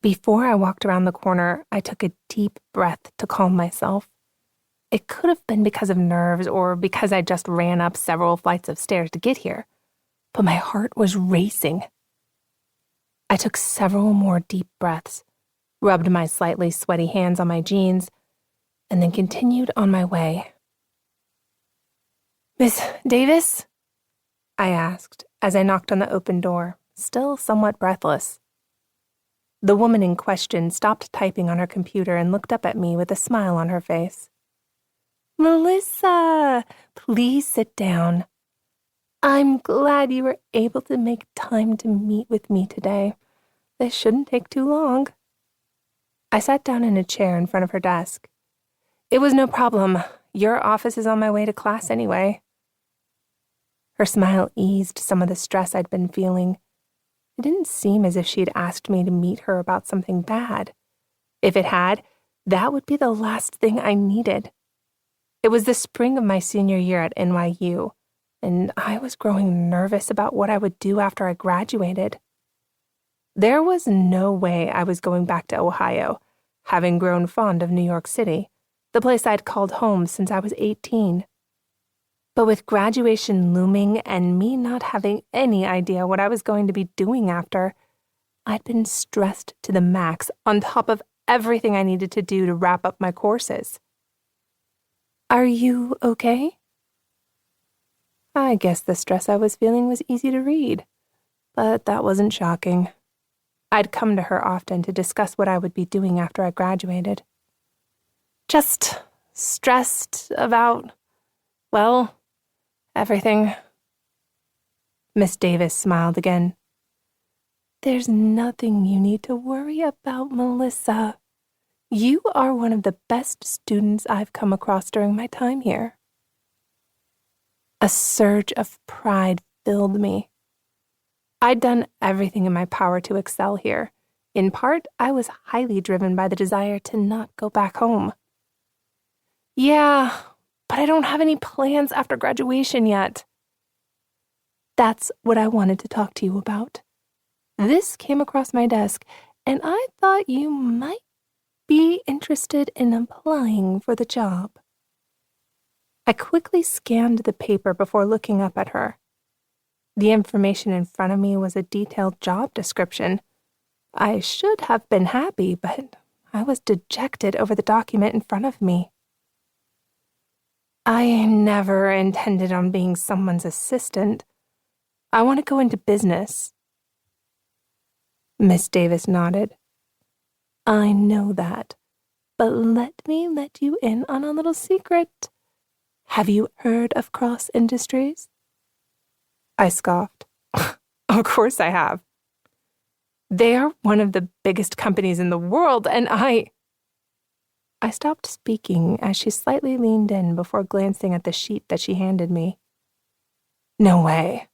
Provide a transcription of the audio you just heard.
Before I walked around the corner, I took a deep breath to calm myself. It could have been because of nerves or because I just ran up several flights of stairs to get here, but my heart was racing. I took several more deep breaths, rubbed my slightly sweaty hands on my jeans, and then continued on my way. "Miss Davis?" I asked as I knocked on the open door, still somewhat breathless. The woman in question stopped typing on her computer and looked up at me with a smile on her face. "Melissa, please sit down. I'm glad you were able to make time to meet with me today. This shouldn't take too long." I sat down in a chair in front of her desk. "It was no problem. Your office is on my way to class anyway." Her smile eased some of the stress I'd been feeling. It didn't seem as if she'd asked me to meet her about something bad. If it had, that would be the last thing I needed. It was the spring of my senior year at NYU, and I was growing nervous about what I would do after I graduated. There was no way I was going back to Ohio, having grown fond of New York City, the place I'd called home since I was 18. But with graduation looming and me not having any idea what I was going to be doing after, I'd been stressed to the max on top of everything I needed to do to wrap up my courses. "Are you okay?" I guess the stress I was feeling was easy to read, but that wasn't shocking. I'd come to her often to discuss what I would be doing after I graduated. "Just stressed about, well, everything." Miss Davis smiled again. "There's nothing you need to worry about, Melissa. You are one of the best students I've come across during my time here." A surge of pride filled me. I'd done everything in my power to excel here. In part, I was highly driven by the desire to not go back home. "Yeah, but I don't have any plans after graduation yet." "That's what I wanted to talk to you about. This came across my desk, and I thought you might be interested in applying for the job." I quickly scanned the paper before looking up at her. The information in front of me was a detailed job description. I should have been happy, but I was dejected over the document in front of me. "I never intended on being someone's assistant. I want to go into business." Miss Davis nodded. "I know that, but let me let you in on a little secret. Have you heard of Cross Industries?" I scoffed. "Of course I have. They are one of the biggest companies in the world, and I stopped speaking as she slightly leaned in before glancing at the sheet that she handed me. "No way.